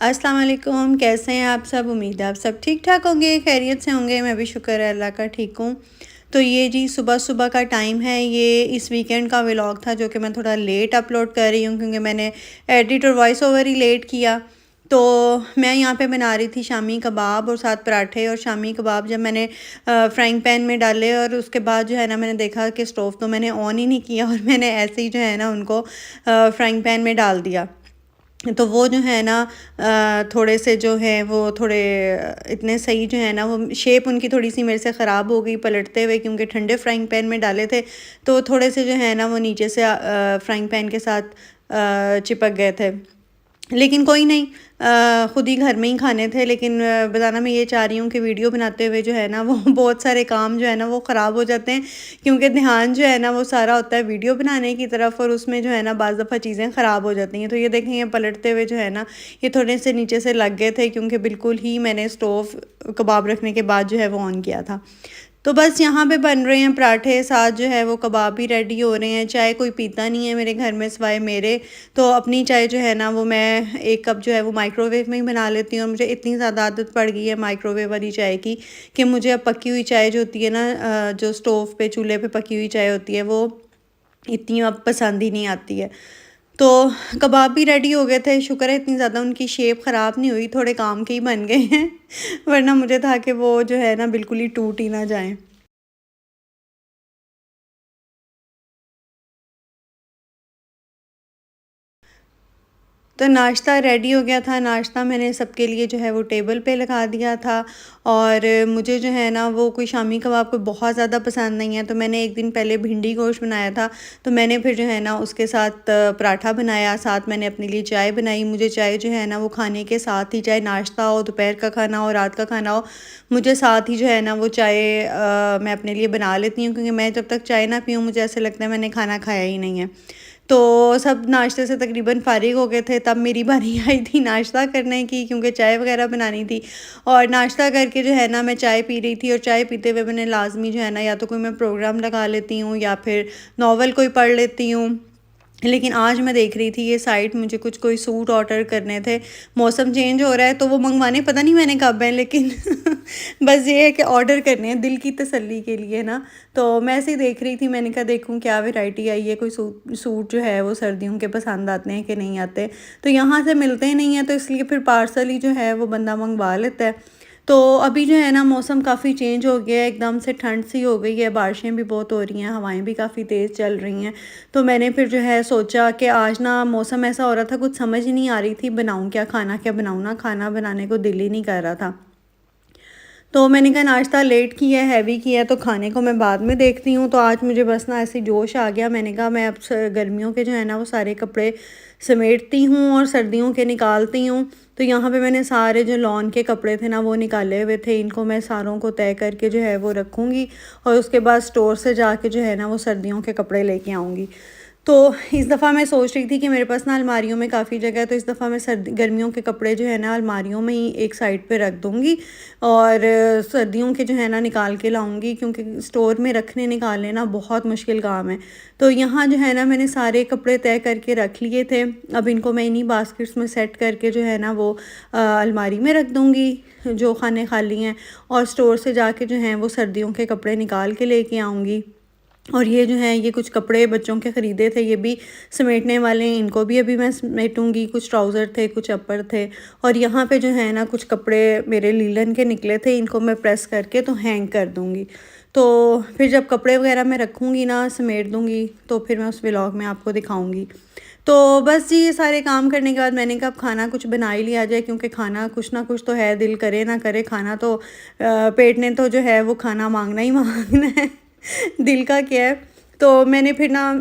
अस्सलाम वालेकुम, कैसे हैं आप सब? उम्मीद है आप सब ठीक ठाक होंगे, खैरियत से होंगे। मैं भी शुक्र है अल्लाह का ठीक हूँ। तो ये जी सुबह-सुबह का टाइम है, ये इस वीकेंड का व्लॉग था जो कि मैं थोड़ा लेट अपलोड कर रही हूँ क्योंकि मैंने एडिट और वॉइस ओवर ही लेट किया। तो मैं यहाँ पे बना रही थी शामी कबाब और साथ पराठे। और शामी कबाब जब मैंने फ्राइंग पैन में डाले और उसके बाद जो है ना मैंने देखा कि स्टोव तो मैंने ऑन ही नहीं किया और मैंने ऐसे ही जो है ना उनको फ्राइंग पैन में डाल दिया। तो वो जो है ना थोड़े से जो हैं वो थोड़े इतने सही जो है ना वो शेप उनकी थोड़ी सी मेरे से ख़राब हो गई पलटते हुए, क्योंकि ठंडे फ्राइंग पैन में डाले थे तो थोड़े से जो है ना वो नीचे से फ्राइंग पैन के साथ चिपक गए थे। लेकिन कोई नहीं, ख़ुद ही घर में ही खाने थे। लेकिन बताना मैं ये चाह रही हूँ कि वीडियो बनाते हुए जो है ना वो बहुत सारे काम जो है ना वो ख़राब हो जाते हैं, क्योंकि ध्यान जो है ना वो सारा होता है वीडियो बनाने की तरफ और उसमें जो है ना बाज़ दफ़ा चीज़ें ख़राब हो जाती हैं। तो ये देखें, ये पलटते हुए जो है ना ये थोड़े से नीचे से लग गए थे क्योंकि बिल्कुल ही मैंने स्टोव कबाब रखने के बाद जो है वो ऑन किया था। तो बस यहाँ पे बन रहे हैं पराठे, साथ जो है वो कबाब भी रेडी हो रहे हैं। चाय कोई पीता नहीं है मेरे घर में सिवाय मेरे, तो अपनी चाय जो है ना वो मैं 1 कप जो है वो माइक्रोवेव में ही बना लेती हूँ। और मुझे इतनी ज़्यादा आदत पड़ गई है माइक्रोवेव वाली चाय की कि मुझे अब पकी हुई चाय जो होती है ना जो स्टोव पे चूल्हे पे पकी हुई चाय होती है वो इतनी अब पसंद ही नहीं आती है। तो कबाब भी रेडी हो गए थे, शुक्र है इतनी ज़्यादा उनकी शेप ख़राब नहीं हुई, थोड़े काम के ही बन गए हैं वरना मुझे था कि वो जो है ना बिल्कुल ही टूट ही ना जाएँ। तो नाश्ता रेडी हो गया था। नाश्ता मैंने सबके लिए जो है वो टेबल पे लगा दिया था। और मुझे जो है ना वो कोई शामी कबाब कोई बहुत ज़्यादा पसंद नहीं है, तो मैंने एक दिन पहले भिंडी गोश्त बनाया था। तो मैंने फिर जो है ना उसके साथ पराठा बनाया, साथ मैंने अपने लिए चाय बनाई। मुझे चाय जो है ना वो खाने के साथ ही, चाहे नाश्ता हो, दोपहर का खाना हो, रात का खाना हो, मुझे साथ ही जो है ना वो चाय मैं अपने लिए बना लेती हूँ, क्योंकि मैं जब तक चाय ना पीऊँ मुझे ऐसा लगता है मैंने खाना खाया ही नहीं है। तो सब नाश्ते से तकरीबन फ़ारिग हो गए थे, तब मेरी बारी आई थी नाश्ता करने की, क्योंकि चाय वग़ैरह बनानी थी। और नाश्ता करके जो है ना मैं चाय पी रही थी, और चाय पीते हुए मैंने लाज़मी जो है ना या तो कोई मैं प्रोग्राम लगा लेती हूँ या फिर नॉवल कोई पढ़ लेती हूँ। लेकिन आज मैं देख रही थी ये साइट, मुझे कुछ कोई सूट ऑर्डर करने थे। मौसम चेंज हो रहा है तो वो मंगवाने पता नहीं मैंने कब हैं, लेकिन बस ये है कि ऑर्डर करने हैं दिल की तसल्ली के लिए ना। तो मैं ऐसे ही देख रही थी, मैंने कहा देखूं क्या वैरायटी आई है, कोई सूट सूट जो है वो सर्दियों के पसंद आते हैं कि नहीं आते। तो यहाँ से मिलते ही नहीं है, तो इसलिए फिर पार्सल ही जो है वो बंदा मंगवा लेता है। तो अभी जो है ना मौसम काफ़ी चेंज हो गया है, एकदम से ठंड सी हो गई है, बारिशें भी बहुत हो रही हैं, हवाएं भी काफ़ी तेज़ चल रही हैं। तो मैंने फिर जो है सोचा कि आज ना मौसम ऐसा हो रहा था, कुछ समझ ही नहीं आ रही थी बनाऊँ क्या, खाना क्या बनाऊँ, ना खाना बनाने को दिल ही नहीं कर रहा था। तो मैंने कहा नाश्ता लेट किया है, हैवी किया है, तो खाने को मैं बाद में देखती हूँ। तो आज मुझे बस ना ऐसे जोश आ गया, मैंने कहा मैं अब गर्मियों के जो है ना वो सारे कपड़े समेटती हूँ और सर्दियों के निकालती हूँ। तो यहाँ पे मैंने सारे जो लॉन के कपड़े थे ना वो निकाले हुए थे, इनको मैं सारों को तय करके जो है वो रखूँगी और उसके बाद स्टोर से जाके जो है ना वो सर्दियों के कपड़े लेके आऊँगी। तो इस दफ़ा मैं सोच रही थी कि मेरे पास ना अलमारियों में काफ़ी जगह है, तो इस दफ़ा मैं सर्दी गर्मियों के कपड़े जो है ना अलमारियों में ही एक साइड पे रख दूँगी और सर्दियों के जो है ना निकाल के लाऊँगी, क्योंकि स्टोर में रखने निकालने ना बहुत मुश्किल काम है। तो यहाँ जो है ना मैंने सारे कपड़े तय करके रख लिए थे, अब इनको मैं इन्हीं बास्केट्स में सेट करके जो है ना वो अलमारी में रख दूँगी जो खाने खाली हैं, और स्टोर से जाके जो हैं वो सर्दियों के कपड़े निकाल के लेके आऊँगी। और ये जो है ये कुछ कपड़े बच्चों के ख़रीदे थे, ये भी समेटने वाले हैं, इनको भी अभी मैं समेटूँगी। कुछ ट्राउज़र थे, कुछ अपर थे, और यहाँ पे जो है ना कुछ कपड़े मेरे लीलन के निकले थे, इनको मैं प्रेस करके तो हैंग कर दूँगी। तो फिर जब कपड़े वगैरह मैं रखूँगी ना, समेट दूँगी, तो फिर मैं उस व्लॉग में आपको दिखाऊँगी। तो बस जी ये सारे काम करने के बाद मैंने कहा अब खाना कुछ बना ही लिया जाए, क्योंकि खाना कुछ ना कुछ तो है, दिल करे ना करे खाना तो पेट ने तो जो है वो खाना मांगना ही मांगना है दिल का क्या है। तो मैंने फिर ना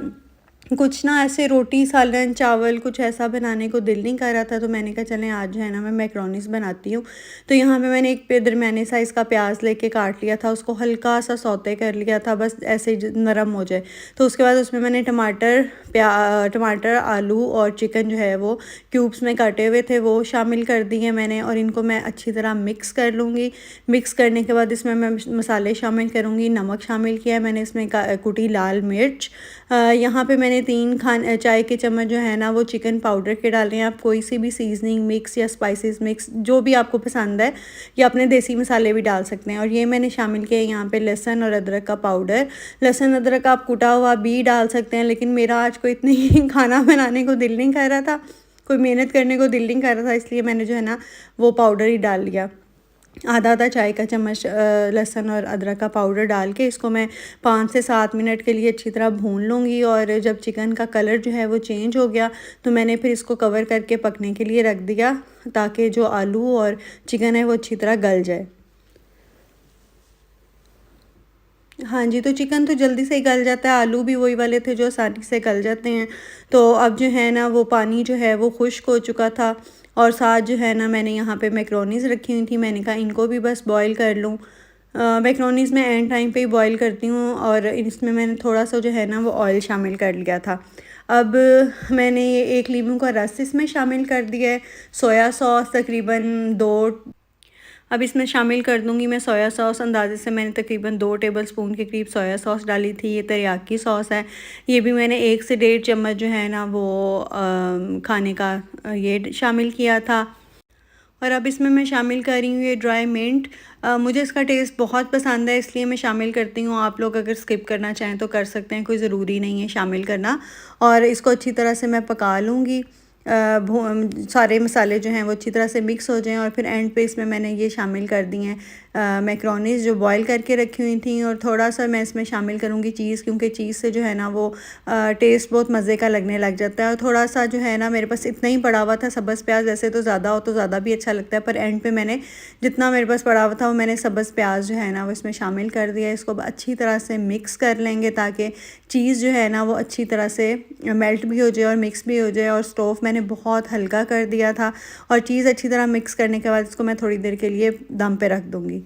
कुछ ना ऐसे रोटी सालन चावल कुछ ऐसा बनाने को दिल नहीं कर रहा था, तो मैंने कहा चलें आज जो है ना मैं मैक्रोनीस बनाती हूँ। तो यहाँ पे मैंने एक दरमियाने साइज़ का प्याज लेके काट लिया था, उसको हल्का सा सौते कर लिया था, बस ऐसे नरम हो जाए। तो उसके बाद उसमें मैंने टमाटर आलू और चिकन जो है वो क्यूब्स में काटे हुए थे वो शामिल कर दिए मैंने, और इनको मैं अच्छी तरह मिक्स कर लूँगी। मिक्स करने के बाद इसमें मैं मसाले शामिल करूँगी। नमक शामिल किया है मैंने, इसमें कुटी लाल मिर्च, यहाँ पे मैंने मैंने 3 चाय के चम्मच जो है ना वो चिकन पाउडर के डाले हैं। आप कोई सी भी सीजनिंग मिक्स या स्पाइसेस मिक्स जो भी आपको पसंद है, या अपने देसी मसाले भी डाल सकते हैं। और ये मैंने शामिल किया यहाँ पे लहसुन और अदरक का पाउडर। लहसुन अदरक आप कुटा हुआ भी डाल सकते हैं, लेकिन मेरा आज कोई इतनी खाना बनाने को दिल नहीं कर रहा था, कोई मेहनत करने को दिल नहीं कर रहा था, इसलिए मैंने जो है ना वो पाउडर ही डाल लिया। आधा आधा चाय का चम्मच लहसुन और अदरक का पाउडर डाल के इसको मैं 5 से 7 मिनट के लिए अच्छी तरह भून लूँगी। और जब चिकन का कलर जो है वो चेंज हो गया तो मैंने फिर इसको कवर करके पकने के लिए रख दिया, ताकि जो आलू और चिकन है वो अच्छी तरह गल जाए। हाँ जी, तो चिकन तो जल्दी से ही गल जाता है, आलू भी वही वाले थे जो आसानी से गल जाते हैं। तो अब जो है ना वो पानी जो है वो खुश्क हो चुका था, और साथ जो है ना मैंने यहाँ पे मैक्रोनीज़ रखी हुई थी। मैंने कहा इनको भी बस बॉईल कर लूँ। मैक्रोनीज़ मैं एंड टाइम पे ही बॉईल करती हूँ, और इसमें मैंने थोड़ा सा जो है ना वो ऑयल शामिल कर लिया था। अब मैंने ये 1 लीमू का रस इसमें शामिल कर दिया है। सोया सॉस तकरीबन 2, अब इसमें शामिल कर दूँगी मैं सोया सॉस। अंदाज़े से मैंने तकरीबन 2 टेबलस्पून के करीब सोया सॉस डाली थी। ये तेरियाकी सॉस है, ये भी मैंने 1 से 1.5 चम्मच जो है ना वो खाने का ये शामिल किया था। और अब इसमें मैं शामिल कर रही हूँ ये ड्राई मिंट। मुझे इसका टेस्ट बहुत पसंद है, इसलिए मैं शामिल करती हूँ। आप लोग अगर स्किप करना चाहें तो कर सकते हैं, कोई ज़रूरी नहीं है शामिल करना। और इसको अच्छी तरह से मैं पका लूँगी। सारे मसाले जो हैं वो अच्छी तरह से मिक्स हो जाएं, और फिर एंड पे इसमें मैंने ये शामिल कर दी हैं मैक्रोनीज़ जो बॉईल करके रखी हुई थी। और थोड़ा सा मैं इसमें शामिल करूँगी चीज़, क्योंकि चीज़ से जो है ना वो टेस्ट बहुत मज़े का लगने लग जाता है। और थोड़ा सा जो है ना मेरे पास इतना ही पड़ा हुआ था सब्ज़ प्याज, वैसे तो ज़्यादा हो तो ज़्यादा भी अच्छा लगता है, पर एंड पे मैंने जितना मेरे पास पड़ा हुआ था वो मैंने सब्ज़ प्याज जो है ना वो इसमें शामिल कर दिया। इसको अच्छी तरह से मिक्स कर लेंगे ताकि चीज़ जो है ना वो अच्छी तरह से मेल्ट भी हो जाए और मिक्स भी हो जाए। और स्टोव मैंने बहुत हल्का कर दिया था, और चीज़ अच्छी तरह मिक्स करने के बाद इसको मैं थोड़ी देर के लिए दम पे रख दूँगी।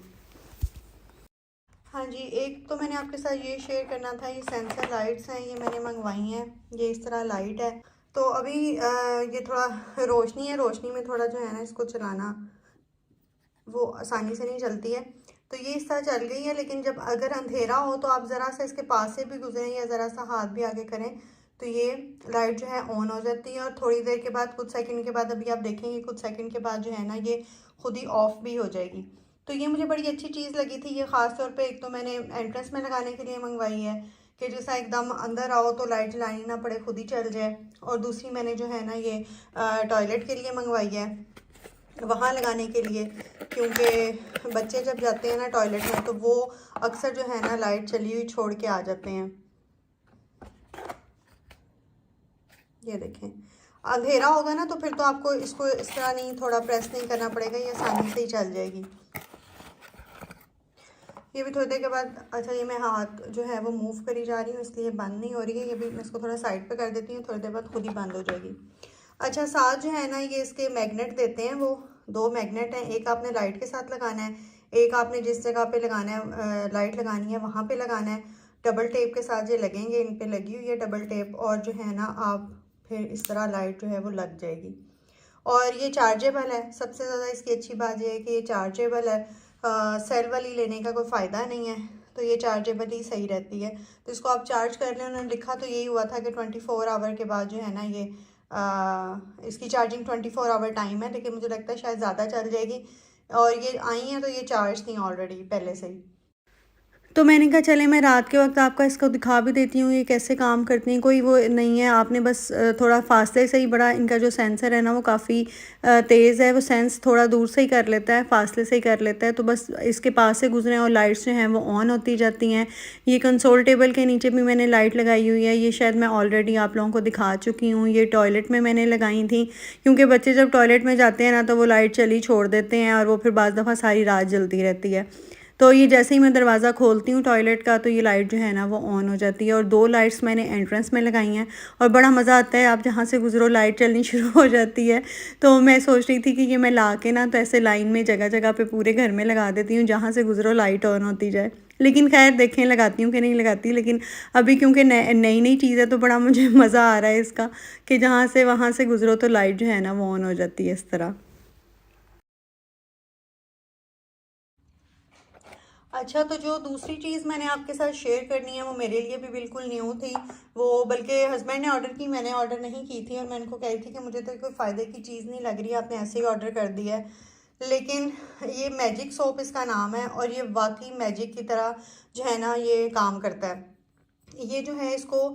हाँ जी, एक तो मैंने आपके साथ ये शेयर करना था, ये सेंसर लाइट्स हैं, ये मैंने मंगवाई हैं। ये इस तरह लाइट है, तो अभी ये थोड़ा रोशनी है, रोशनी में थोड़ा जो है ना इसको चलाना वो आसानी से नहीं चलती है। तो ये इस तरह चल गई है, लेकिन जब अगर अंधेरा हो तो आप ज़रा सा इसके पास से भी गुजरें या ज़रा सा हाथ भी आगे करें तो ये लाइट जो है ऑन हो जाती है। और थोड़ी देर के बाद, कुछ सेकंड के बाद, अभी आप देखेंगे कुछ सेकंड के बाद जो है ना ये खुद ही ऑफ भी हो जाएगी। तो ये मुझे बड़ी अच्छी चीज़ लगी थी। ये ख़ास तौर पे एक तो मैंने एंट्रेंस में लगाने के लिए मंगवाई है कि जैसा एकदम अंदर आओ तो लाइट जलानी ना पड़े, खुद ही चल जाए। और दूसरी मैंने जो है ना ये टॉयलेट के लिए मंगवाई है, वहाँ लगाने के लिए, क्योंकि बच्चे जब जाते हैं ना टॉयलेट में तो वो अक्सर जो है ना लाइट चली हुई छोड़ के आ जाते हैं। ये देखें, अंधेरा होगा ना तो फिर तो आपको इसको इस तरह नहीं, थोड़ा प्रेस नहीं करना पड़ेगा, ये आसानी से ही चल जाएगी। ये भी थोड़ी देर के बाद, अच्छा ये मैं हाथ जो है वो मूव करी जा रही हूँ इसलिए बंद नहीं हो रही है। ये भी मैं इसको थोड़ा साइड पे कर देती हूँ, थोड़ी देर बाद खुद ही बंद हो जाएगी। अच्छा, साथ जो है ना ये इसके मैग्नेट देते हैं, वो 2 मैग्नेट हैं। एक आपने लाइट के साथ लगाना है, एक आपने जिस जगह पे लगाना है लाइट लगानी है वहाँ पे लगाना है। डबल टेप के साथ ये लगेंगे, इन पे लगी हुई है डबल टेप, और जो है ना आप फिर इस तरह लाइट जो है वो लग जाएगी। और ये चार्जेबल है, सबसे ज़्यादा इसकी अच्छी बात यह है कि ये चार्जेबल है। सेल वाली लेने का कोई फ़ायदा नहीं है, तो ये चार्जेबल ही सही रहती है। तो इसको आप चार्ज कर लें। उन्होंने लिखा तो यही हुआ था कि 24 आवर के बाद जो है ना ये इसकी चार्जिंग 24 आवर टाइम है, लेकिन मुझे लगता है शायद ज़्यादा चल जाएगी। और ये आई हैं तो ये चार्ज थी ऑलरेडी पहले से ही। तो मैंने कहा चले मैं रात के वक्त आपका इसको दिखा भी देती हूँ ये कैसे काम करती हैं। कोई वो नहीं है, आपने बस थोड़ा फासले से ही, बड़ा इनका जो सेंसर है ना वो काफ़ी तेज़ है, वो सेंस थोड़ा दूर से ही कर लेता है, फासले से ही कर लेता है। तो बस इसके पास से गुजरें और लाइट्स जो हैं वो ऑन होती जाती हैं। ये कंसोल टेबल के नीचे भी मैंने लाइट लगाई हुई है, ये शायद मैं ऑलरेडी आप लोगों को दिखा चुकी हूँ। ये टॉयलेट में मैंने लगाई थी, क्योंकि बच्चे जब टॉयलेट में जाते हैं ना तो वो लाइट चली छोड़ देते हैं, और वो फिर बाज़ दफ़ा सारी रात जलती रहती है। तो ये जैसे ही मैं दरवाज़ा खोलती हूँ टॉयलेट का तो ये लाइट जो है ना वो ऑन हो जाती है। और 2 लाइट्स मैंने एंट्रेंस में लगाई हैं, और बड़ा मज़ा आता है, आप जहाँ से गुजरो लाइट चलनी शुरू हो जाती है। तो मैं सोच रही थी कि ये मैं ला के ना तो ऐसे लाइन में जगह जगह पे पूरे घर में लगा देती हूँ, जहाँ से गुजरो लाइट ऑन होती जाए। लेकिन खैर देखें लगाती हूँ कि नहीं लगाती, लेकिन अभी क्योंकि नई नई चीज़ है तो बड़ा मुझे मज़ा आ रहा है इसका, कि जहाँ से वहाँ से गुजरो तो लाइट जो है ना वो ऑन हो जाती है इस तरह। अच्छा, तो जो दूसरी चीज़ मैंने आपके साथ शेयर करनी है वो मेरे लिए भी बिल्कुल न्यू थी। वो बल्कि हस्बैंड ने ऑर्डर की, मैंने ऑर्डर नहीं की थी, और मैं उनको कह रही थी कि मुझे तो कोई फ़ायदे की चीज़ नहीं लग रही, आपने ऐसे ही ऑर्डर कर दिया है। लेकिन ये मैजिक सोप इसका नाम है, और ये वाकई मैजिक की तरह जो है ना ये काम करता है। ये जो है इसको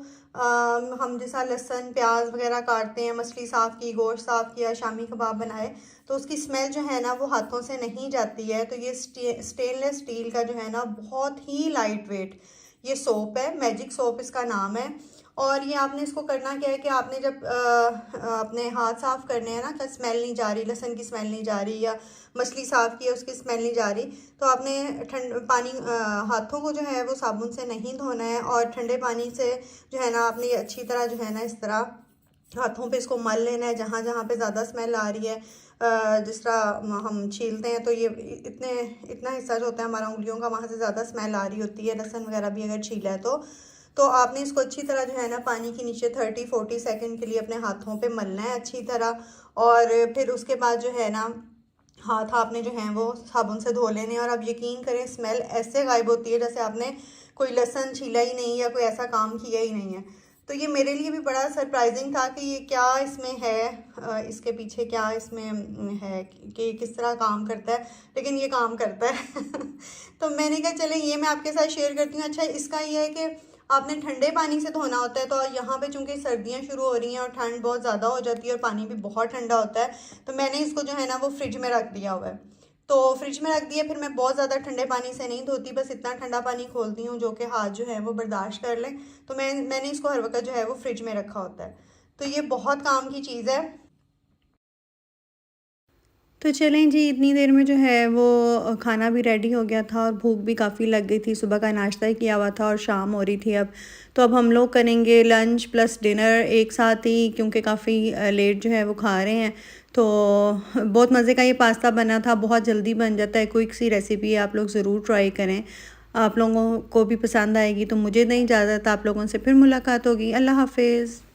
हम जैसा लहसुन प्याज वगैरह काटते हैं, मछली साफ़ की, गोश्त साफ़ किया, शामी कबाब बनाए, तो उसकी स्मेल जो है ना वो हाथों से नहीं जाती है। तो ये स्टेनलेस स्टील का जो है ना बहुत ही लाइट वेट ये सोप है, मैजिक सोप इसका नाम है। और ये आपने इसको करना क्या है कि आपने जब अपने हाथ साफ़ करने हैं ना, क्या स्मेल नहीं जा रही, लहसुन की स्मेल नहीं जा रही, या मछली साफ़ की है उसकी स्मेल नहीं जा रही, तो आपने ठंड पानी हाथों को जो है वो साबुन से नहीं धोना है, और ठंडे पानी से जो है ना आपने ये अच्छी तरह जो है ना इस तरह हाथों पे इसको मल लेना है, जहाँ जहाँ पे ज़्यादा स्मेल आ रही है। जिस तरह हम छीलते हैं तो ये इतना हिस्सा जो होता है हमारा उंगलियों का, वहाँ से ज़्यादा स्मेल आ रही होती है, लहसुन वगैरह भी अगर छीला है तो आपने इसको अच्छी तरह जो है ना पानी के नीचे 30-40 सेकंड के लिए अपने हाथों पे मलना है अच्छी तरह। और फिर उसके बाद जो है ना हाथ आपने जो हैं वो साबुन से धो लेने, और अब यकीन करें स्मेल ऐसे गायब होती है जैसे आपने कोई लहसुन छीला ही नहीं या कोई ऐसा काम किया ही नहीं है। तो ये मेरे लिए भी बड़ा सरप्राइजिंग था कि ये क्या इसमें है, इसके पीछे क्या इसमें है कि किस तरह काम करता है, लेकिन ये काम करता है। तो मैंने कहा चले ये मैं आपके साथ शेयर करती हूँ। अच्छा, इसका ये है कि आपने ठंडे पानी से धोना होता है, तो यहाँ पे चूंकि सर्दियाँ शुरू हो रही हैं और ठंड बहुत ज़्यादा हो जाती है और पानी भी बहुत ठंडा होता है, तो मैंने इसको जो है ना वो फ्रिज में रख दिया हुआ है। तो फ्रिज में रख दिया, फिर मैं बहुत ज़्यादा ठंडे पानी से नहीं धोती, बस इतना ठंडा पानी खोलती हूँ जो कि हाथ जो है वो बर्दाश्त कर लें। तो मैंने इसको हर वक्त जो है वो फ्रिज में रखा होता है। तो ये बहुत काम की चीज़ है। तो चलें जी, इतनी देर में जो है वो खाना भी रेडी हो गया था और भूख भी काफ़ी लग गई थी, सुबह का नाश्ता ही किया हुआ था और शाम हो रही थी अब। तो अब हम लोग करेंगे लंच प्लस डिनर एक साथ ही, क्योंकि काफ़ी लेट जो है वो खा रहे हैं। तो बहुत मज़े का ये पास्ता बना था, बहुत जल्दी बन जाता है, क्विक सी रेसिपी है, आप लोग ज़रूर ट्राई करें, आप लोगों को भी पसंद आएगी। तो मुझे नहीं इजाज़त, आप लोगों से फिर मुलाकात होगी। अल्लाह हाफिज़।